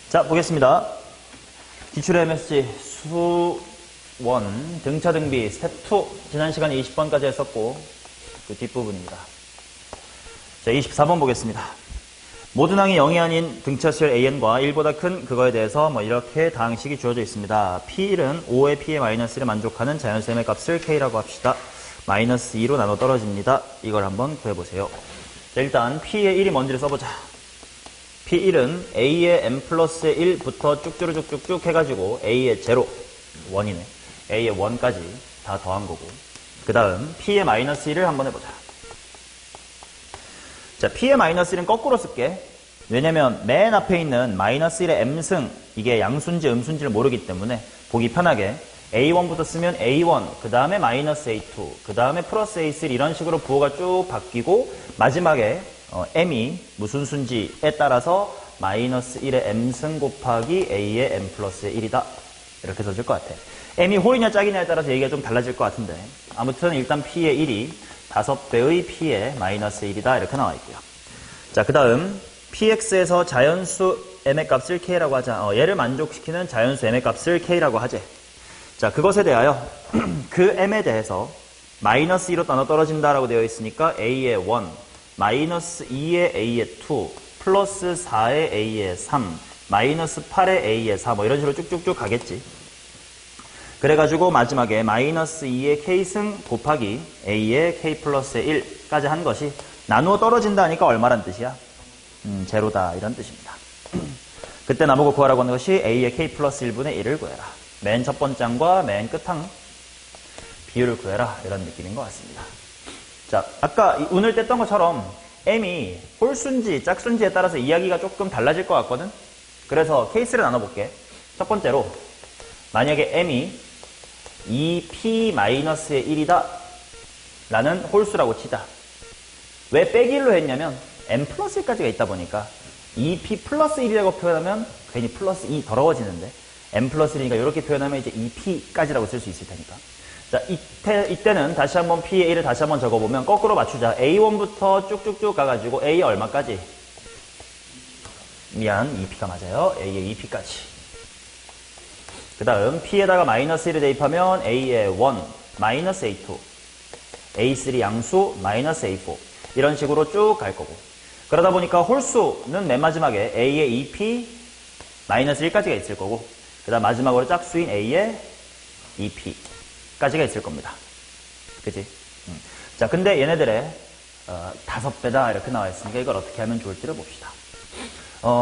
자, 보겠습니다. 기출의 MSG 수원 등차 등비 스텝 2 지난 시간에 20번까지 했었고 그 뒷부분입니다. 자, 24번 보겠습니다. 모든 항이 0이 아닌 등차수열 AN과 1보다 큰 그거에 대해서 이렇게 다항식이 주어져 있습니다. P1은 5의 P의 마이너스 1에 만족하는 자연수의 값을 K라고 합시다. 마이너스 2로 나눠 떨어집니다. 이걸 한번 구해보세요. 자, 일단 P의 1이 뭔지를 써보자. P1은 A의 M 플러스 1부터 쭉쭉쭉쭉 해가지고 A의 0, 1이네. A의 1까지 다 더한 거고. 그 다음 P의 마이너스 1을 한번 해보자. 자, P의 마이너스 1은 거꾸로 쓸게. 왜냐면 맨 앞에 있는 마이너스 1의 M승, 이게 양수인지 음수인지를 모르기 때문에 보기 편하게 A1부터 쓰면 A1, 그 다음에 마이너스 A2, 그 다음에 플러스 A3 이런 식으로 부호가 쭉 바뀌고 마지막에 M이 무슨 수인지에 따라서 마이너스 1의 M승 곱하기 A의 M 플러스 1이다. 이렇게 써질 것 같아. M이 홀이냐 짝이냐에 따라서 얘기가 좀 달라질 것 같은데 아무튼 일단 P의 1이 5배의 P의 마이너스 1이다. 이렇게 나와 있고요. 자, 그 다음 PX에서 자연수 M의 값을 K라고 하자. 얘를 만족시키는 자연수 M의 값을 K라고 하재. 자, 그것에 대하여 그 M에 대해서 마이너스 2로 나눠 떨어진다라고 되어 있으니까 A의 1, 마이너스 2의 A의 2, 플러스 4의 A의 3, 마이너스 8의 A의 4 이런 식으로 쭉쭉쭉 가겠지. 그래가지고 마지막에 마이너스 2의 K승 곱하기 A의 K 플러스 1까지 한 것이 나누어 떨어진다니까 얼마란 뜻이야? 제로다 이런 뜻입니다. 그때 나보고 구하라고 하는 것이 A의 K 플러스 1분의 1을 구해라. 맨 첫 번째 항과 맨 끝항 비율을 구해라 이런 느낌인 것 같습니다. 자, 아까 운을 뗐던 것처럼 M이 홀수인지 짝수인지에 따라서 이야기가 조금 달라질 것 같거든. 그래서 케이스를 나눠볼게. 첫 번째로 만약에 M이 2P-1이다 라는 홀수라고 치자. 왜 빼기 1로 했냐면 M 플러스 1까지가 있다 보니까 2P 플러스 1이라고 표현하면 괜히 플러스 2 더러워지는데 M 플러스 1이니까 이렇게 표현하면 이제 2P까지라고 쓸 수 있을 테니까. 자, 이때는 다시 한번 P의 1을 다시 한번 적어보면 거꾸로 맞추자. A1부터 쭉쭉쭉 가가지고 A의 얼마까지? 미안, 2P가 맞아요. A의 2P까지. 그 다음 P에다가 마이너스 1을 대입하면 A의 1, 마이너스 A2, A3 양수, 마이너스 A4 이런 식으로 쭉 갈 거고. 그러다 보니까 홀수는 맨 마지막에 A의 2P, 마이너스 1까지가 있을 거고 그 다음 마지막으로 짝수인 A의 2P까지가 있을 겁니다. 그치? 자, 근데 얘네들의 5배다 이렇게 나와 있으니까 이걸 어떻게 하면 좋을지를 봅시다.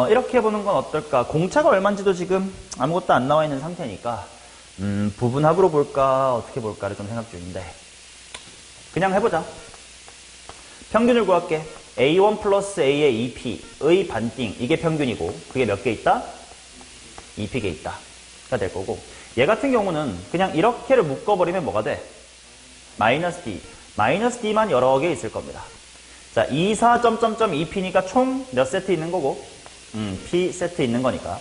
이렇게 해보는 건 어떨까? 공차가 얼마인지도 지금 아무것도 안 나와 있는 상태니까 부분합으로 볼까 어떻게 볼까를 좀 생각 중인데 그냥 해보자. 평균을 구할게. A1 플러스 A의 2P의 반띵 이게 평균이고 그게 몇 개 있다? 2P개 있다 가 될 거고 얘 같은 경우는 그냥 이렇게를 묶어버리면 뭐가 돼? 마이너스 D. 마이너스 D만 여러 개 있을 겁니다. 자, 2, 4, 점점점 2P니까 총 몇 세트 있는 거고? P 세트 있는 거니까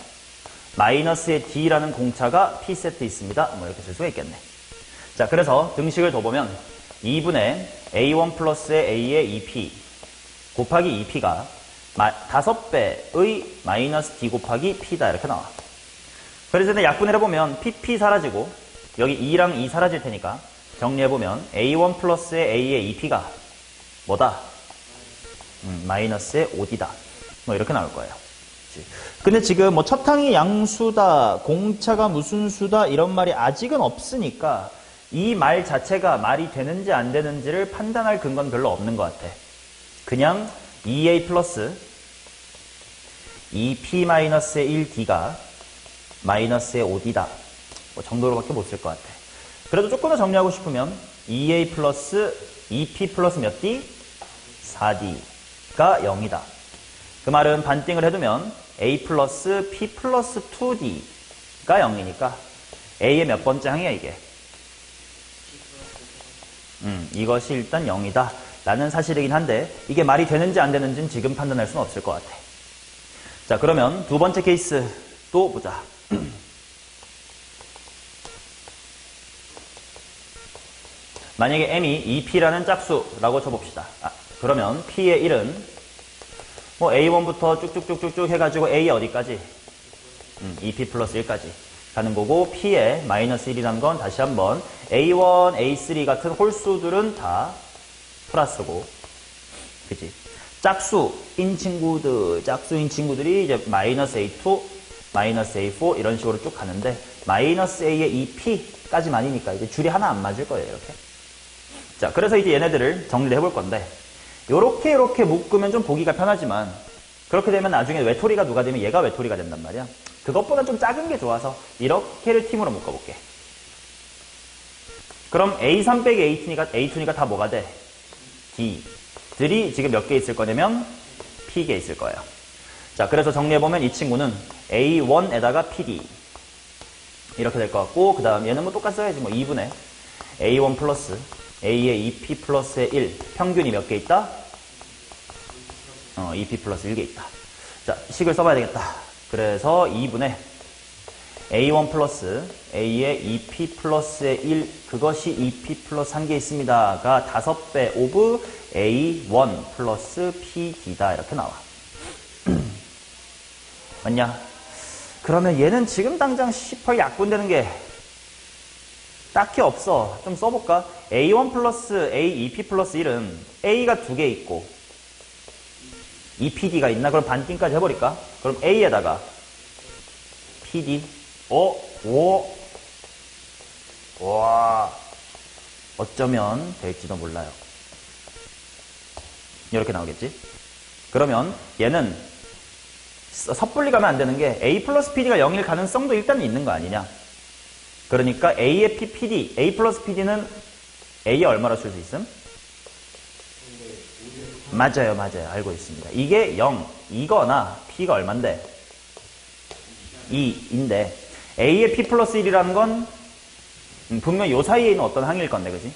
마이너스의 D라는 공차가 P 세트 있습니다. 이렇게 쓸 수가 있겠네. 자, 그래서 등식을 더 보면 2분의 A1 플러스의 A의 2P 곱하기 2P가 5배의 마이너스 D 곱하기 P다 이렇게 나와. 그래서 약분을 해보면 PP 사라지고 여기 2랑 2 사라질 테니까 정리해보면 A1 플러스의 A의 2P가 뭐다? 마이너스의 5D다. 이렇게 나올 거예요. 근데 지금 첫 항이 양수다, 공차가 무슨 수다 이런 말이 아직은 없으니까 이 말 자체가 말이 되는지 안 되는지를 판단할 근거는 별로 없는 것 같아. 그냥 2A 플러스 2P-의 1D가 마이너스의 5D다. 정도로밖에 못 쓸 것 같아. 그래도 조금 더 정리하고 싶으면 2A 플러스 2P 플러스 몇 D? 4D가 0이다. 그 말은 반띵을 해두면 A 플러스 P 플러스 2D가 0이니까 A의 몇 번째 항이야 이게? 이것이 일단 0이다 라는 사실이긴 한데 이게 말이 되는지 안 되는지는 지금 판단할 수는 없을 것 같아. 자, 그러면 두 번째 케이스 또 보자. 만약에 M이 2P라는 짝수라고 쳐봅시다. 그러면 P의 1은 뭐 A1부터 쭉쭉쭉쭉 해가지고 A 어디까지? EP 플러스 1까지 가는 거고, P에 마이너스 1이라는 건 다시 한번 A1, A3 같은 홀수들은 다 플러스고, 그치? 짝수인 친구들이 이제 마이너스 A2, 마이너스 A4 이런 식으로 쭉 가는데, 마이너스 A의 EP까지만이니까 이제 줄이 하나 안 맞을 거예요, 이렇게. 자, 그래서 이제 얘네들을 정리를 해볼 건데, 요렇게 묶으면 좀 보기가 편하지만, 그렇게 되면 나중에 외톨이가 누가 되면 얘가 외톨이가 된단 말이야. 그것보다 좀 작은 게 좋아서 이렇게를 팀으로 묶어볼게. 그럼 A3 빼기 A2니까 다 뭐가 돼? D들이 지금 몇 개 있을 거냐면 P개 있을 거예요. 자, 그래서 정리해보면 이 친구는 A1에다가 PD 이렇게 될 것 같고, 그 다음 얘는 뭐 똑같이 써야지. 뭐 2분의 A1 플러스 A의 EP 플러스의 1 평균이 몇 개 있다? EP 플러스 1개 있다. 자, 식을 써봐야 되겠다. 그래서 2분의 A1 플러스 A의 EP 플러스의 1 그것이 EP 플러스 1개 있습니다가 5배 오브 A1 플러스 PD다 이렇게 나와. 맞냐? 그러면 얘는 지금 당장 18 약분되는 게 딱히 없어. 좀 써볼까? A1 플러스 A EP 플러스 1은 A가 2개 있고 EPD가 있나? 그럼 반띵까지 해버릴까? 그럼 A에다가 PD 와 어쩌면 될지도 몰라요. 이렇게 나오겠지? 그러면 얘는 섣불리 가면 안 되는 게 A 플러스 PD가 0일 가능성도 일단 있는 거 아니냐? 그러니까 A의 PD, A 플러스 PD는 A에 얼마나 줄 수 있음? 맞아요. 알고 있습니다. 이게 0, 이거나 P가 얼만데? 2인데 A의 P 플러스 1이라는 건 분명 요 사이에 있는 어떤 항일 건데, 그지?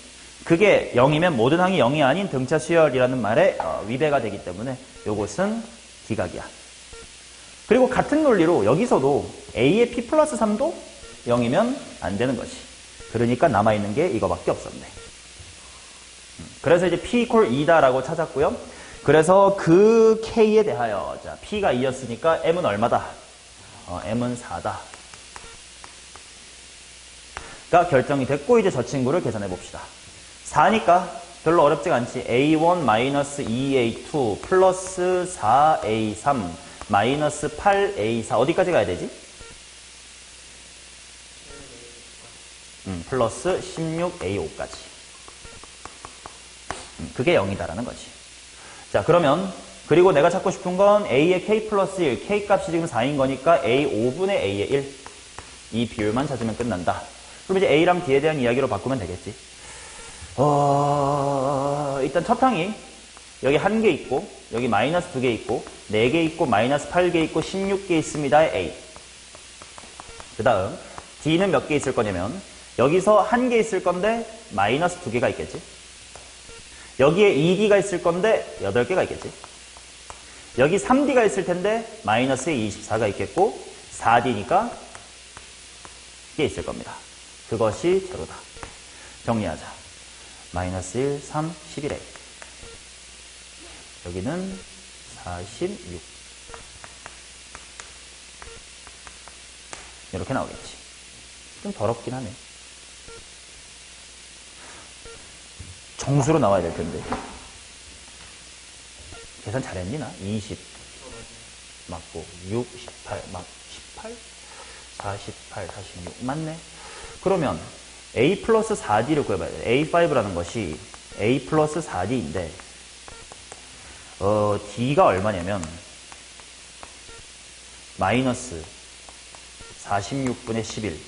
그게 0이면 모든 항이 0이 아닌 등차 수열이라는 말에 위배가 되기 때문에 요것은 기각이야. 그리고 같은 논리로 여기서도 A의 P 플러스 3도 0이면 안 되는 거지. 그러니까 남아있는 게 이거밖에 없었네. 그래서 이제 P 이퀄 2다라고 찾았고요. 그래서 그 K에 대하여, 자, P가 2였으니까 M은 얼마다? M은 4다. 가 결정이 됐고, 이제 저 친구를 계산해 봅시다. 4니까 별로 어렵지가 않지. A1-2A2 플러스 4A3 마이너스 8A4 어디까지 가야 되지? 플러스 16A5까지. 그게 0이다라는 거지. 자, 그러면 그리고 내가 찾고 싶은 건 A의 K 플러스 1, K 값이 지금 4인 거니까 A 5분의 A의 1. 이 비율만 찾으면 끝난다. 그럼 이제 A랑 D에 대한 이야기로 바꾸면 되겠지. 일단 첫 항이 여기 1개 있고, 여기 마이너스 2개 있고, 4개 있고, 마이너스 8개 있고, 16개 있습니다의 A. 그 다음 D는 몇 개 있을 거냐면 여기서 1개 있을 건데 마이너스 2개가 있겠지. 여기에 2D가 있을 건데 8개가 있겠지. 여기 3D가 있을 텐데 마이너스에 24가 있겠고 4D니까 이게 있을 겁니다. 그것이 제로다. 정리하자. 마이너스 1, 3, 11A. 여기는 46. 이렇게 나오겠지. 좀 더럽긴 하네. 정수로 나와야 될 텐데. 계산 잘했니, 나? 20 맞고, 6, 18, 18? 48, 46. 맞네. 그러면 A 플러스 4D를 구해봐야 돼. A5라는 것이 A 플러스 4D인데, D가 얼마냐면, 마이너스 46분의 11.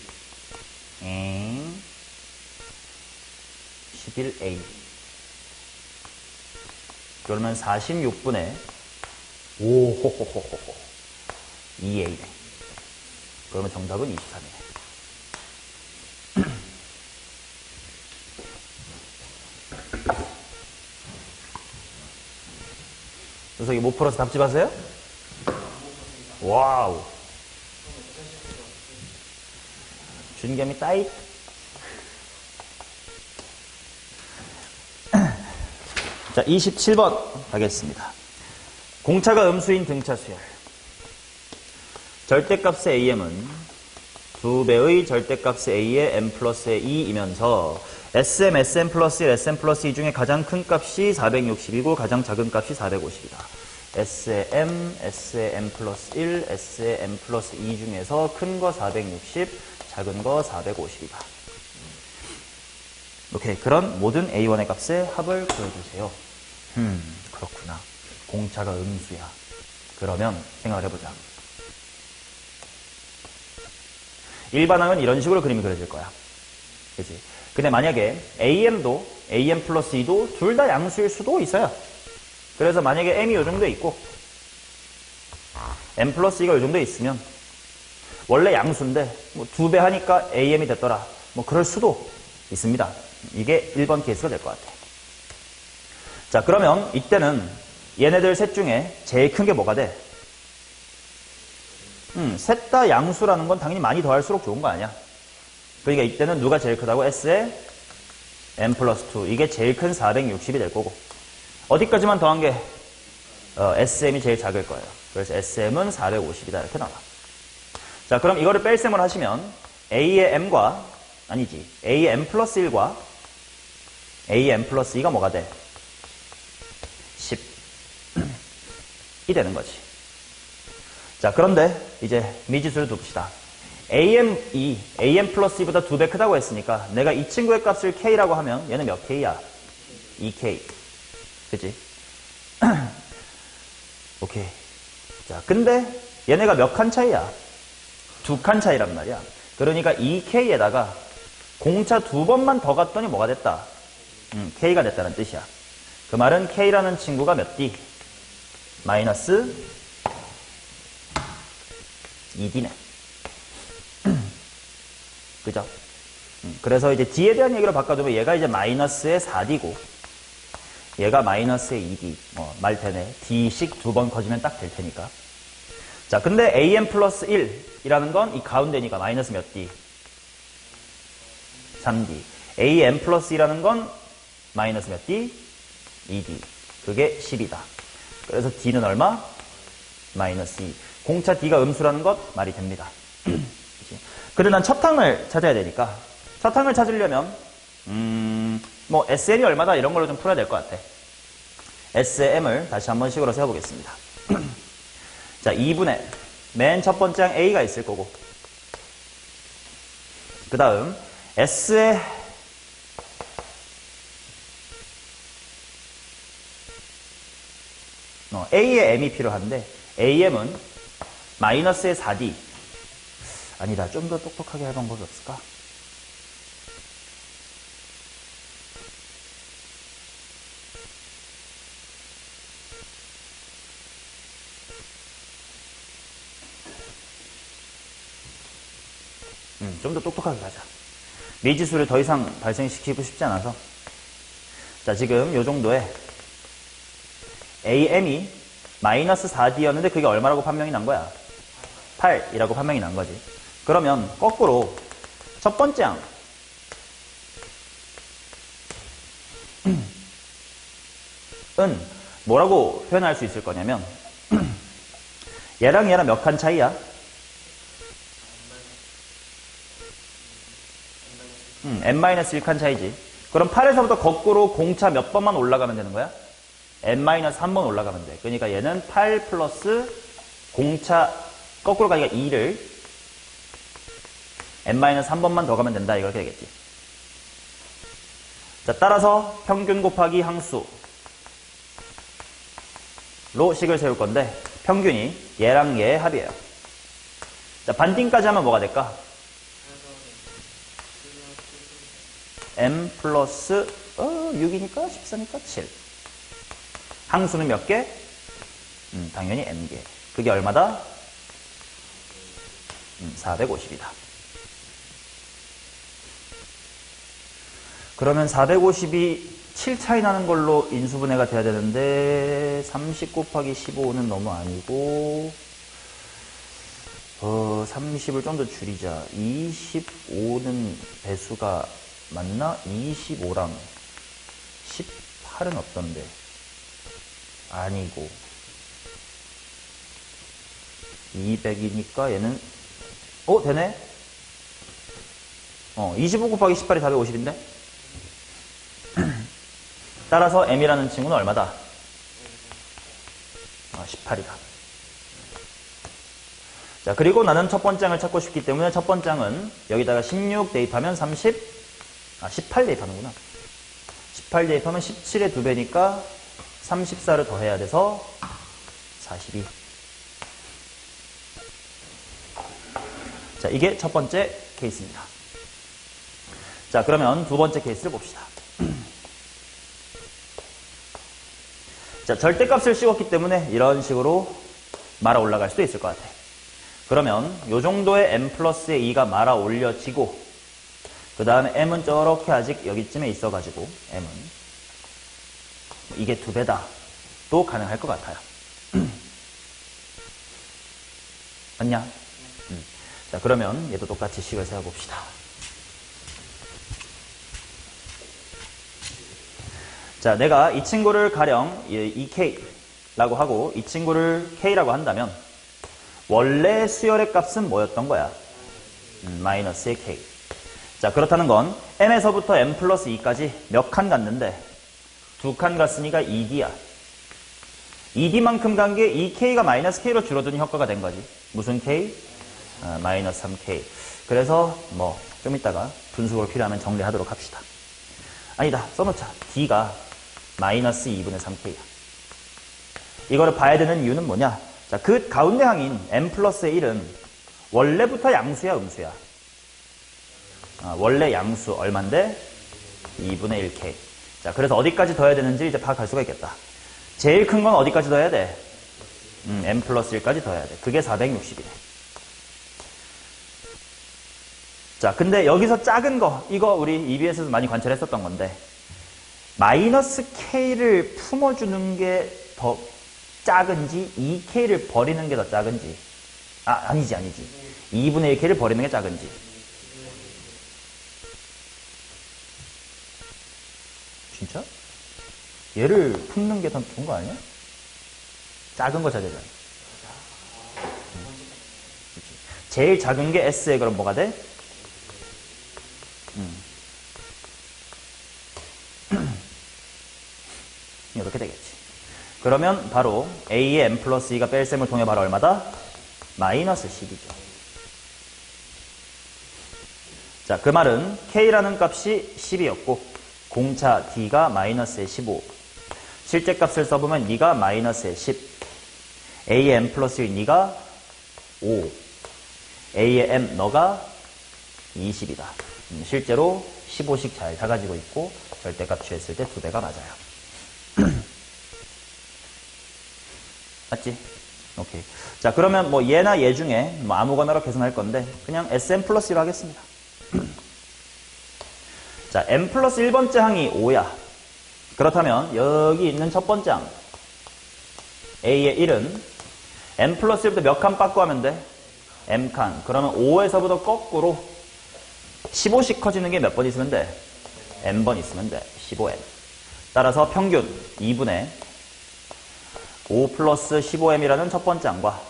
11A. 그러면 46분의 2A네. 그러면 정답은 23이네. 녀석이 못 풀어서 답집 하세요? 와우. 준겸이 따잇. 자, 27번 가겠습니다. 공차가 음수인 등차 수열. 절대값의 am은 2배의 절대값의 a의 m 플러스의 2이면서 sm, sm 플러스 1, sm 플러스 2 중에 가장 큰 값이 460이고 가장 작은 값이 450이다. S의 m, S의 m 플러스 1, S의 m 플러스 2 중에서 큰 거 460, 작은 거 450이다. 오케이. 그런 모든 A1의 값의 합을 구해주세요. 그렇구나. 공차가 음수야. 그러면 생각을 해보자. 일반항은 이런 식으로 그림이 그려질 거야. 그치? 근데 만약에 AM도, AM 플러스 2도 둘 다 양수일 수도 있어요. 그래서 만약에 m이 이 정도에 있고 m 플러스 2가 이 정도에 있으면 원래 양수인데 뭐 2배 하니까 am이 됐더라. 뭐 그럴 수도 있습니다. 이게 1번 케이스가 될 것 같아. 자, 그러면 이때는 얘네들 셋 중에 제일 큰 게 뭐가 돼? 셋 다 양수라는 건 당연히 많이 더할수록 좋은 거 아니야? 그러니까 이때는 누가 제일 크다고? S의 m 플러스 2. 이게 제일 큰 460이 될 거고. 어디까지만 더한 게 SM이 제일 작을 거예요. 그래서 SM은 450이다 이렇게 나와. 자, 그럼 이거를 뺄셈을 하시면 A의 M과 아니지 A의 M 플러스 1과 A의 M 플러스 2가 뭐가 돼? 10이 되는 거지. 자, 그런데 이제 미지수를 둡시다. AM이 AM 플러스 2보다 2배 크다고 했으니까 내가 이 친구의 값을 K라고 하면 얘는 몇 K야? 2K. 그치? 오케이. 자, 근데 얘네가 몇 칸 차이야? 2칸 차이란 말이야. 그러니까 2K에다가 공차 2번만 더 갔더니 뭐가 됐다? K가 됐다는 뜻이야. 그 말은 K라는 친구가 몇 D? 마이너스 2D네. 그죠? 그래서 이제 D에 대한 얘기로 바꿔두면 얘가 이제 마이너스의 4D고 얘가 마이너스의 2D. 말 되네. D씩 2번 커지면 딱 될 테니까. 자, 근데 AM 플러스 1이라는 건 이 가운데니까 마이너스 몇 D? 3D. AM 플러스 2라는 건 마이너스 몇 D? 2D. 그게 10이다. 그래서 D는 얼마? 마이너스 2. 공차 D가 음수라는 것 말이 됩니다. 그래, 난 첫 항을 찾아야 되니까 첫 항을 찾으려면 뭐 SN이 얼마다 이런 걸로 좀 풀어야 될 것 같아. SM을 다시 한번 식으로 세워보겠습니다. 자, 2분의 맨 첫 번째 항 A가 있을 거고 그 다음 S의 A의 M이 필요한데 AM은 마이너스의 4D. 아니다. 좀 더 똑똑하게 할 방법이 없을까? 좀 더 똑똑하게 가자. 미지수를 더 이상 발생시키고 싶지 않아서. 자, 지금 요 정도에 AM이 마이너스 4D였는데 그게 얼마라고 판명이 난 거야? 8이라고 판명이 난 거지. 그러면 거꾸로 첫 번째 항 은 뭐라고 표현할 수 있을 거냐면 얘랑 얘랑 몇 칸 차이야? n-1칸 차이지. 그럼 8에서부터 거꾸로 공차 몇 번만 올라가면 되는 거야? n-1번 올라가면 돼. 그러니까 얘는 8 플러스 공차 거꾸로 가니까 2를 n-1번만 더 가면 된다. 이렇게 되겠지. 자, 따라서 평균 곱하기 항수로 식을 세울 건데 평균이 얘랑 얘의 합이에요. 자, 반띵까지 하면 뭐가 될까? m 플러스 6이니까 14니까 7. 항수는 몇 개? 당연히 n개. 그게 얼마다? 450이다. 그러면 450이 7 차이 나는 걸로 인수분해가 돼야 되는데 30 곱하기 15는 너무 아니고 30을 좀 더 줄이자. 25는 배수가 맞나? 25랑 18은 어떤데? 아니고 200이니까 얘는 되네? 25 곱하기 18이 450인데? 따라서 m이라는 친구는 얼마다? 18이다. 자, 그리고 나는 첫 번째 항을 찾고 싶기 때문에 첫 번째 항은 여기다가 16 대입하면 18 대입하는구나. 18 대입하면 17의 2배니까 34를 더해야 돼서 42. 자, 이게 첫 번째 케이스입니다. 자, 그러면 두 번째 케이스를 봅시다. 자, 절대값을 씌웠기 때문에 이런 식으로 말아 올라갈 수도 있을 것 같아. 그러면 이 정도의 m 플러스의 2가 말아 올려지고 그 다음에 m은 저렇게 아직 여기쯤에 있어가지고 m은 이게 2배다 또 가능할 것 같아요. 맞냐? 자, 그러면 얘도 똑같이 식을 세워봅시다. 자, 내가 이 친구를 가령 2K라고 하고 이 친구를 K라고 한다면 원래 수열의 값은 뭐였던 거야? 마이너스의 K. 자, 그렇다는 건 m에서부터 m 플러스 2까지 몇 칸 갔는데 2칸 갔으니까 2D야. 2D만큼 간 게 2K가 마이너스 K로 줄어드는 효과가 된 거지. 무슨 K? 마이너스 3K. 그래서 좀 이따가 분수가 필요하면 정리하도록 합시다. 아니다. 써놓자. D가 마이너스 2분의 3K야. 이거를 봐야 되는 이유는 뭐냐? 자, 그 가운데 항인 m 플러스의 1은 원래부터 양수야, 음수야? 원래 양수 얼만데? 2분의 1K. 자, 그래서 어디까지 더해야 되는지 이제 파악할 수가 있겠다. 제일 큰 건 어디까지 더해야 돼? m 플러스 1까지 더해야 돼. 그게 460이래. 자, 근데 여기서 작은 거, 이거 우리 EBS에서 많이 관찰했었던 건데 마이너스 K를 품어주는 게 더 작은지 2K를 버리는 게 더 작은지 아니지 2분의 1K를 버리는 게 작은지 진짜? 얘를 품는 게 더 좋은 거 아니야? 작은 거 찾아야 돼. 제일 작은 게 S에 그럼 뭐가 돼? 이렇게 되겠지. 그러면 바로 A의 m 플러스 2가 뺄셈을 통해 바로 얼마다? 마이너스 10이죠. 자, 그 말은 K라는 값이 10이었고 공차 D가 마이너스의 15. 실제 값을 써보면 2가 마이너스의 10. A의 m 플러스 1 2가 5. A의 m 너가 20이다. 실제로 15씩 잘 다가지고 있고 절대값 취했을 때 2배가 맞아요. 맞지? 오케이. 자, 그러면 얘나 얘 중에 아무거나로 계산할 건데 그냥 SM 플러스 1로 하겠습니다. 자, m 플러스 1번째 항이 5야. 그렇다면 여기 있는 첫 번째 항 A의 1은 m 플러스 1부터 몇 칸 빠꾸 하면 돼? m칸. 그러면 5에서부터 거꾸로 15씩 커지는 게 몇 번 있으면 돼? m번 있으면 돼. 15m. 따라서 평균 2분의 5 플러스 15m이라는 첫 번째 항과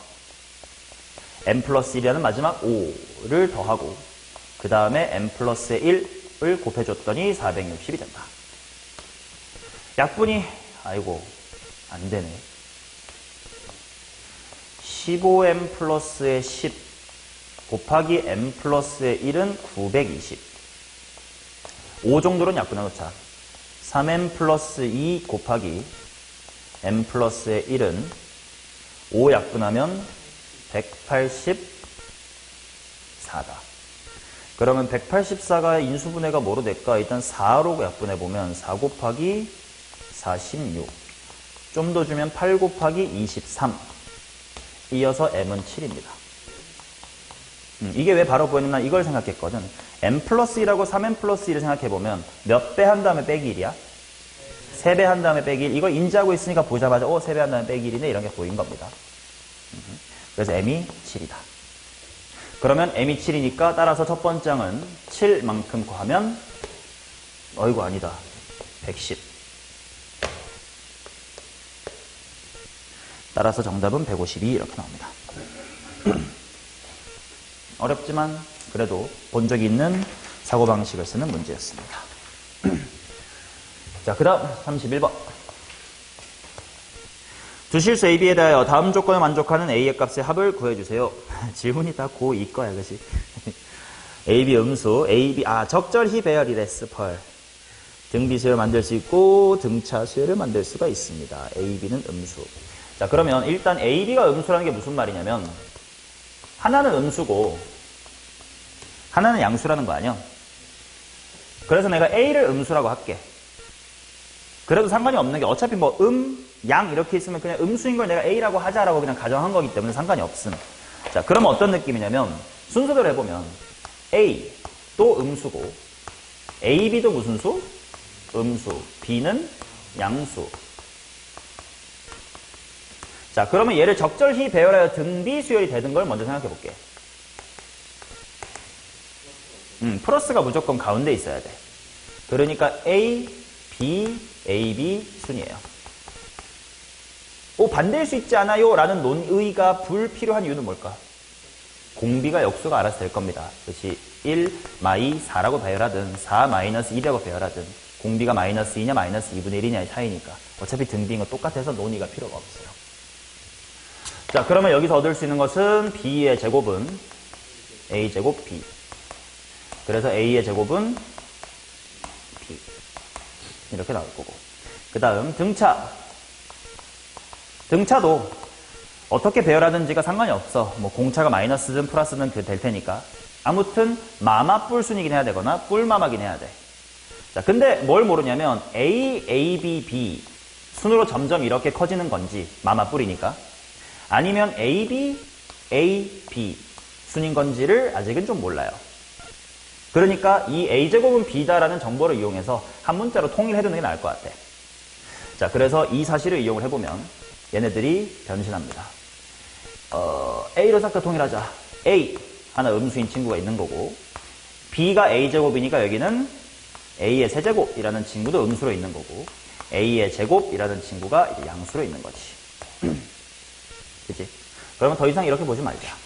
m 플러스 1이라는 마지막 5를 더하고 그 다음에 m 플러스 1을 곱해줬더니 460이 된다. 약분이 아이고 안 되네. 15m 플러스의 10 곱하기 m 플러스의 1은 920. 5 정도는 약분해놓자. 3m 플러스 2 곱하기 m 플러스의 1은 5 약분하면 184다. 그러면 184가 인수분해가 뭐로 될까? 일단 4로 약분해보면 4 곱하기 46. 좀 더 주면 8 곱하기 23. 이어서 m은 7입니다. 이게 왜 바로 보이느냐 이걸 생각했거든. m 플러스 1하고 3m 플러스 1을 생각해보면 몇 배 한 다음에 빼기 1이야? 3배 한 다음에 빼기 1. 이걸 인지하고 있으니까 보자마자 3배 한 다음에 빼기 1이네 이런 게 보인 겁니다. 그래서 m이 7이다. 그러면 m이 7이니까 따라서 첫 번째 항은 7만큼 구하면 어이구 아니다. 110. 따라서 정답은 152 이렇게 나옵니다. 어렵지만 그래도 본 적이 있는 사고방식을 쓰는 문제였습니다. 자, 그 다음 31번. 두 실수 AB에 대하여 다음 조건을 만족하는 A의 값의 합을 구해주세요. 질문이 다 고2 거야, 그치? AB 음수, AB, 적절히 배열이랬어, 펄. 등비수열을 만들 수 있고 등차수열을 만들 수가 있습니다. AB는 음수. 자, 그러면 일단 AB가 음수라는 게 무슨 말이냐면 하나는 음수고 하나는 양수라는 거 아니야? 그래서 내가 A를 음수라고 할게. 그래도 상관이 없는 게 어차피 뭐 양 이렇게 있으면 그냥 음수인 걸 내가 A라고 하자라고 그냥 가정한 거기 때문에 상관이 없음. 자, 그러면 어떤 느낌이냐면 순서대로 해보면 A 또 음수고 AB도 무슨 수? 음수. B는 양수. 자, 그러면 얘를 적절히 배열하여 등비 수열이 되는 걸 먼저 생각해 볼게. 플러스가 무조건 가운데 있어야 돼. 그러니까 A, B, AB 순이에요. 반대일 수 있지 않아요? 라는 논의가 불필요한 이유는 뭘까? 공비가 역수가 알아서 될 겁니다. 그것이 1, 마이 4라고 배열하든 4 마이너스 2라고 배열하든 공비가 마이너스 2냐 마이너스 2분의 1이냐의 차이니까 어차피 등비인 건 똑같아서 논의가 필요가 없어요. 자, 그러면 여기서 얻을 수 있는 것은 B의 제곱은 A제곱 B. 그래서 A의 제곱은 B. 이렇게 나올 거고. 그 다음 등차. 등차도 어떻게 배열하든지가 상관이 없어. 뭐 공차가 마이너스든 플러스든 될 테니까. 아무튼 마마 뿔순이긴 해야 되거나 뿔마마긴 해야 돼. 자, 근데 뭘 모르냐면 A, A, B, B 순으로 점점 이렇게 커지는 건지 마마 뿔이니까 아니면 A, B, A, B 순인 건지를 아직은 좀 몰라요. 그러니까 이 A제곱은 B다라는 정보를 이용해서 한 문자로 통일해두는 게 나을 것 같아. 자, 그래서 이 사실을 이용을 해보면 얘네들이 변신합니다. A로 싹 다 통일하자. A, 하나 음수인 친구가 있는 거고 B가 A제곱이니까 여기는 A의 세제곱이라는 친구도 음수로 있는 거고 A의 제곱이라는 친구가 이제 양수로 있는 거지. 그치? 그러면 더 이상 이렇게 보지 말자.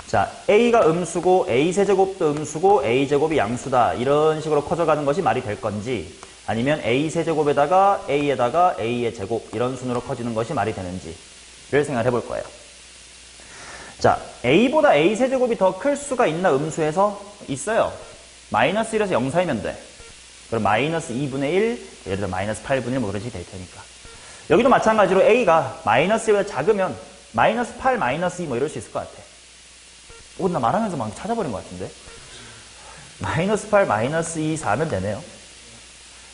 자, A가 음수고 A 세제곱도 음수고 A 제곱이 양수다. 이런 식으로 커져가는 것이 말이 될 건지 아니면 A 세제곱에다가 A에다가 A의 제곱 이런 순으로 커지는 것이 말이 되는지를 생각해 볼 거예요. 자, A보다 A 세제곱이 더 클 수가 있나 음수에서? 있어요. 마이너스 1에서 0 사이면 돼. 그럼 마이너스 2분의 1, 예를 들어 마이너스 8분의 1 뭐 그런 식이 될 테니까. 여기도 마찬가지로 A가 마이너스 1보다 작으면 마이너스 8, 마이너스 2 뭐 이럴 수 있을 것 같아. 나 말하면서 막 찾아버린 것 같은데. 마이너스 8, 마이너스 2, 4면 되네요.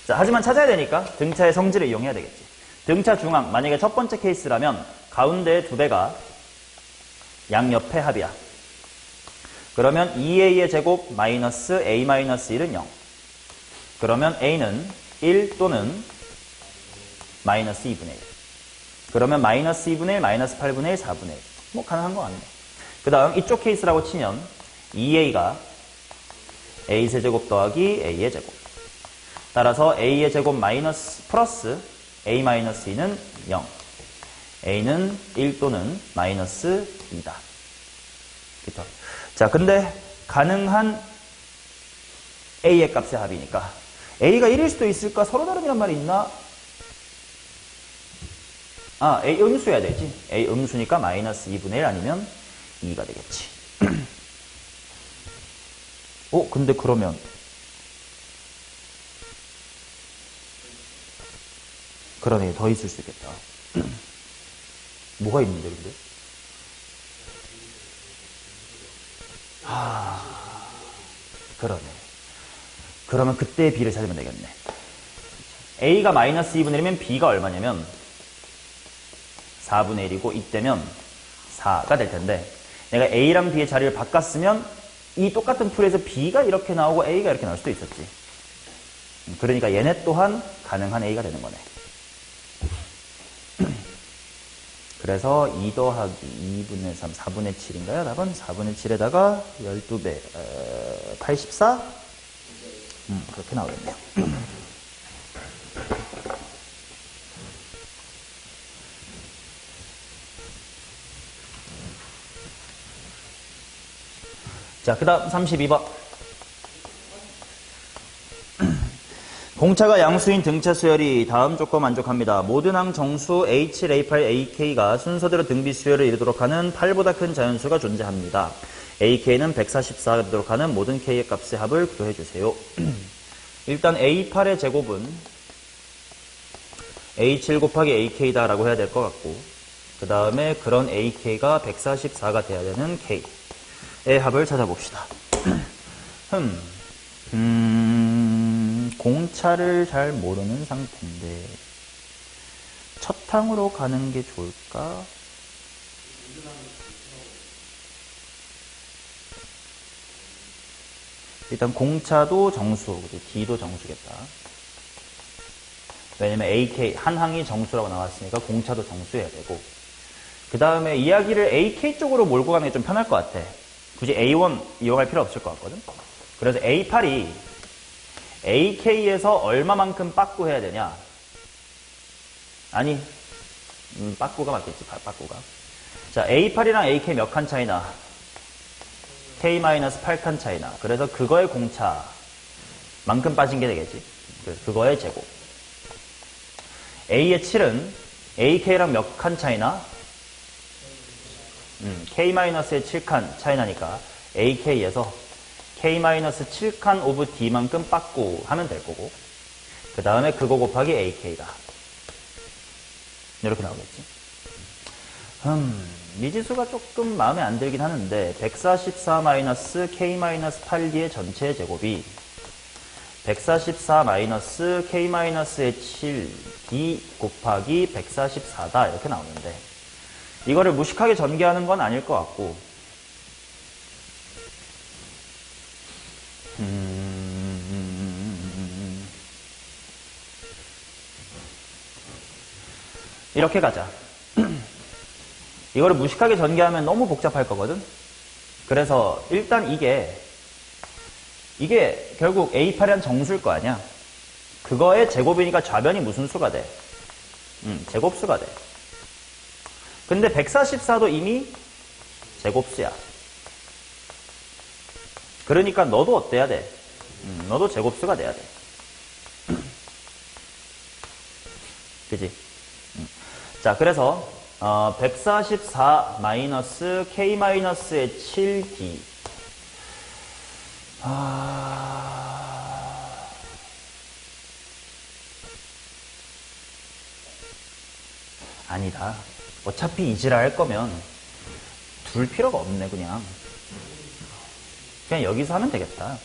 자, 하지만 찾아야 되니까 등차의 성질을 이용해야 되겠지. 등차 중앙, 만약에 첫 번째 케이스라면 가운데 두 배가 양옆의 합이야. 그러면 2A의 제곱 마이너스 A 마이너스 1은 0. 그러면 A는 1 또는 마이너스 2분의 1. 그러면 마이너스 2분의 1, 마이너스 8분의 1, 4분의 1. 뭐 가능한 거 같네. 그 다음 이쪽 케이스라고 치면 2A가 A 세제곱 더하기 A의 제곱. 따라서 A의 제곱 마이너스 플러스 A 마이너스 2는 0. A는 1 또는 마이너스 2다. 그쵸? 자, 근데 가능한 A의 값의 합이니까 A가 1일 수도 있을까? 서로 다름이란 말이 있나? A 음수여야 되지. A 음수니까 마이너스 2분의 1 아니면 2가 되겠지. 근데 그러면 그러네, 더 있을 수 있겠다. 뭐가 있는데, 근데? 그러네. 그러면 그때의 B를 찾으면 되겠네. A가 마이너스 2분의 1이면 B가 얼마냐면 4분의 1이고 이때면 4가 될 텐데 내가 A랑 B의 자리를 바꿨으면 이 똑같은 풀에서 B가 이렇게 나오고 A가 이렇게 나올 수도 있었지. 그러니까 얘네 또한 가능한 A가 되는 거네. 그래서 2 더하기 2분의 3, 4분의 7인가요? 답은 4분의 7에다가 12배, 84? 그렇게 나오겠네요. 자, 그 다음 32번. 공차가 양수인 등차 수열이 다음 조건 만족합니다. 모든 항 정수 H, A8, AK가 순서대로 등비 수열을 이루도록 하는 8보다 큰 자연수가 존재합니다. AK는 144가 되도록 하는 모든 K의 값의 합을 구도해 주세요. 일단 A8의 제곱은 A7 곱하기 AK다 라고 해야 될 것 같고, 그 다음에 그런 AK가 144가 돼야 되는 K의 합을 찾아봅시다. 공차를 잘 모르는 상태인데 첫 항으로 가는 게 좋을까? 일단 공차도 정수, D도 정수겠다. 왜냐면 AK, 한 항이 정수라고 나왔으니까 공차도 정수여야 되고, 그 다음에 이야기를 AK 쪽으로 몰고 가는 게 좀 편할 것 같아. 굳이 A1 이용할 필요 없을 것 같거든. 그래서 A8이 AK에서 얼마만큼 빠꾸 해야 되냐? 아니, 빠꾸가 맞겠지, 빠꾸가. 자, A8이랑 AK 몇 칸 차이나? K-8칸 차이나. 그래서 그거의 공차만큼 빠진 게 되겠지. 그래서 그거의 제곱. A의 7은 AK랑 몇 칸 차이나? K-의 7칸 차이나니까 AK에서 K-7칸 오브 D만큼 빠꾸 하면 될 거고, 그 다음에 그거 곱하기 AK다. 이렇게 나오겠지. 미지수가 조금 마음에 안 들긴 하는데 144-K-8D의 전체 제곱이 144-K-의 7D 곱하기 144다 이렇게 나오는데, 이거를 무식하게 전개하는 건 아닐 것 같고, 이렇게 가자. 이거를 무식하게 전개하면 너무 복잡할 거거든. 그래서 일단 이게 결국 A8이란 정수일 거 아니야. 그거의 제곱이니까 좌변이 무슨 수가 돼? 제곱수가 돼. 근데 144도 이미 제곱수야. 그러니까 너도 어때야 돼? 너도 제곱수가 돼야 돼. 그지? 자, 그래서 144 K-의 7D. 아니다. 어차피 이지라 할 거면 둘 필요가 없네. 그냥 여기서 하면 되겠다.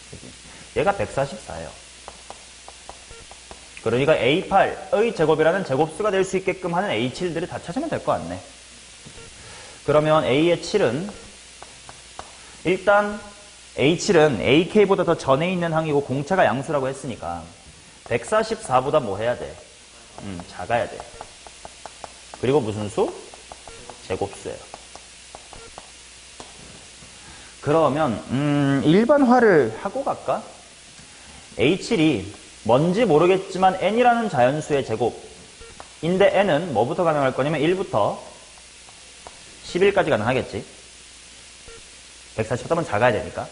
그치? 얘가 144예요. 그러니까 A8의 제곱이라는 제곱수가 될 수 있게끔 하는 A7들을 다 찾으면 될 것 같네. 그러면 A의 7은 일단 A7은 AK보다 더 전에 있는 항이고 공차가 양수라고 했으니까 144보다 뭐 해야 돼? 작아야 돼. 그리고 무슨 수? 제곱수예요. 그러면 일반화를 하고 갈까? A7이 뭔지 모르겠지만 n이라는 자연수의 제곱인데 n은 뭐부터 가능할 거냐면 1부터 11까지 가능하겠지. 140보다는 작아야 되니까.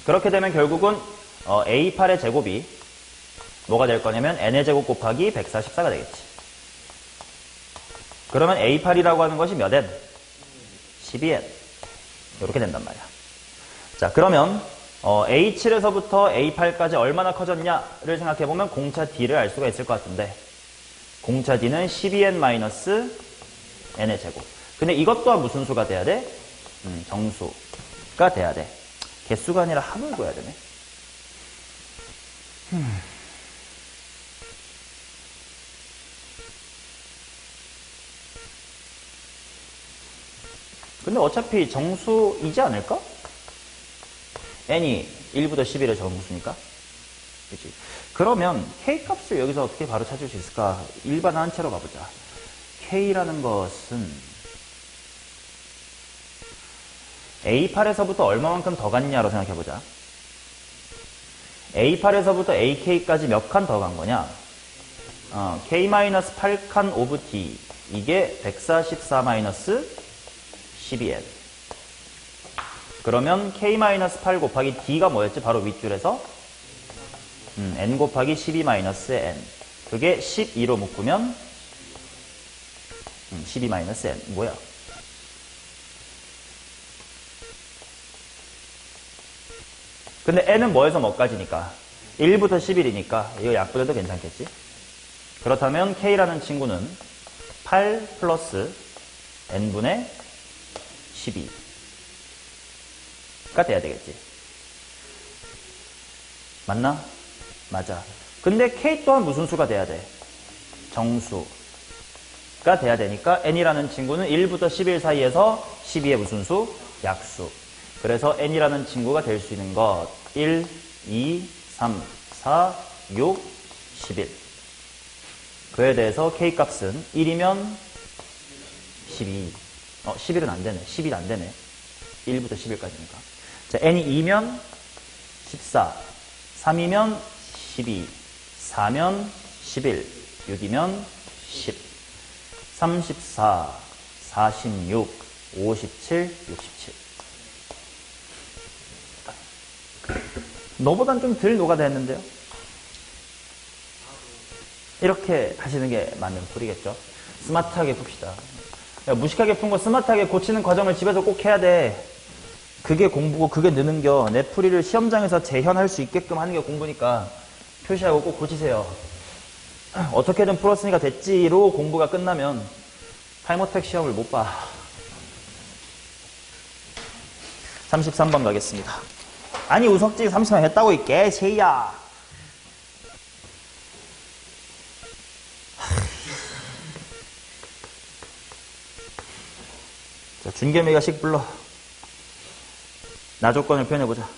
그렇게 되면 결국은 A8의 제곱이 뭐가 될 거냐면 n의 제곱 곱하기 144가 되겠지. 그러면 A8이라고 하는 것이 몇 n? 12n. 이렇게 된단 말이야. 자, 그러면 A7에서부터 A8까지 얼마나 커졌냐를 생각해보면 공차 D를 알 수가 있을 것 같은데, 공차 D는 12n-n의 제곱. 근데 이것 또한 무슨 수가 돼야 돼? 정수가 돼야 돼. 개수가 아니라 합을 구해야 되네. 근데 어차피 정수이지 않을까? n이 1부터 11의 정수니까. 그치? 그러면 K값을 여기서 어떻게 바로 찾을 수 있을까? 일반 한채로 가보자. K라는 것은 A8에서부터 얼마만큼 더 갔냐로 생각해보자. A8에서부터 AK까지 몇 칸 더 간 거냐? K-8칸 오브 D. 이게 144-12n. 그러면 k-8 곱하기 d가 뭐였지? 바로 윗줄에서 n 곱하기 12-n. 그게 12로 묶으면 12-n. 뭐야? 근데 n은 뭐에서 뭐까지니까? 1부터 11이니까 이거 약분해도 괜찮겠지? 그렇다면 k라는 친구는 8 플러스 n분의 12가 돼야 되겠지. 맞나? 맞아. 근데 k 또한 무슨 수가 돼야 돼? 정수가 돼야 되니까 n이라는 친구는 1부터 11 사이에서 12의 무슨 수? 약수. 그래서 n이라는 친구가 될 수 있는 것 1, 2, 3, 4, 6, 11. 그에 대해서 k 값은 1이면 12. 11은 안 되네. 11 안 되네. 1부터 11까지니까. 자, n이 2면 14. 3이면 12. 4면 11. 6이면 10. 34, 46, 57, 67. 너보단 좀 덜 녹아다 했는데요. 이렇게 하시는 게 맞는 풀이겠죠. 스마트하게 풉시다. 무식하게 푼 거 스마트하게 고치는 과정을 집에서 꼭 해야 돼. 그게 공부고 그게 느는겨. 내 풀이를 시험장에서 재현할 수 있게끔 하는 게 공부니까 표시하고 꼭 고치세요. 어떻게든 풀었으니까 됐지로 공부가 끝나면 타임어택 시험을 못 봐. 33번 가겠습니다. 아니 우석지 33번 했다고 이 개새야. 자, 준겸이가 식 불러. 나 조건을 표현해보자.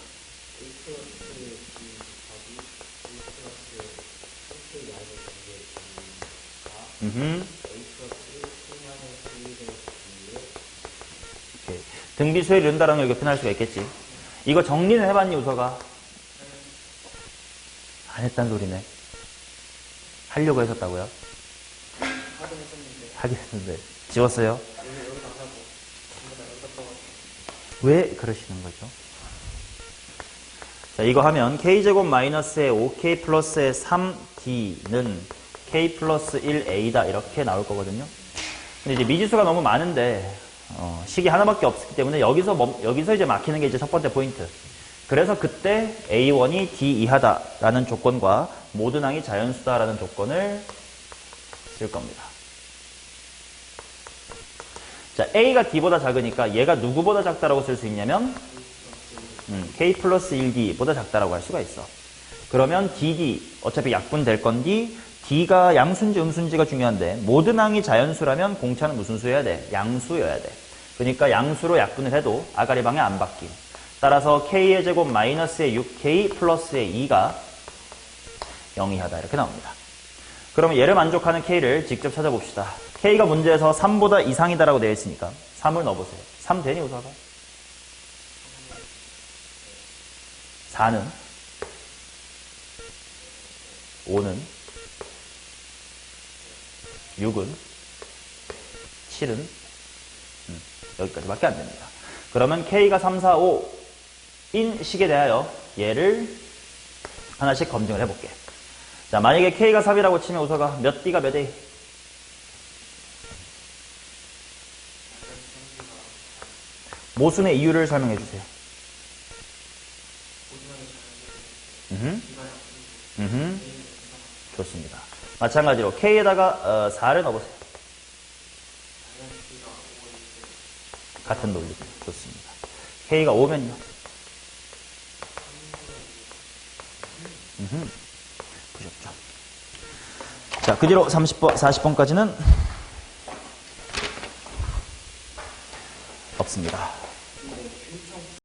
등비수를 이룬다라는 걸 이렇게 표현할 수가 있겠지. 이거 정리는 해봤니, 우서가? 안 했단 소리네. 하려고 했었다고요? 하긴 했는데. 지웠어요? 왜 그러시는 거죠? 자, 이거 하면 k제곱 마이너스의 5k 플러스의 3d는 k 플러스 1a다 이렇게 나올 거거든요. 근데 이제 미지수가 너무 많은데 식이 하나밖에 없기 때문에 여기서 이제 막히는 게 이제 첫 번째 포인트. 그래서 그때 A1이 D 이하다라는 조건과 모든 항이 자연수다라는 조건을 쓸 겁니다. 자, A가 D보다 작으니까 얘가 누구보다 작다라고 쓸 수 있냐면 K 플러스 1D보다 작다라고 할 수가 있어. 그러면 DD 어차피 약분될 건디 D가 양수인지 음수인지가 중요한데 모든 항이 자연수라면 공차는 무슨 수여야 돼? 양수여야 돼. 그러니까 양수로 약분을 해도 아가리 방향 안 바뀜. 따라서 K의 제곱 마이너스의 6K 플러스의 2가 0 이하다 이렇게 나옵니다. 그러면 얘를 만족하는 K를 직접 찾아봅시다. K가 문제에서 3보다 이상이다라고 되어 있으니까 3을 넣어보세요. 3 되니 우서가? 4는? 5는? 6은? 7은? 여기까지밖에 안 됩니다. 그러면 K가 3, 4, 5인 식에 대하여 얘를 하나씩 검증을 해볼게. 자, 만약에 K가 3이라고 치면 우서가 몇 D가 몇 A? 모순의 이유를 설명해 주세요. 좋습니다. 마찬가지로 K에다가 4를 넣어보세요. 같은 논리. 좋습니다. K가 5면요. 보셨죠? 자, 그 뒤로 30번, 40번까지는 없습니다.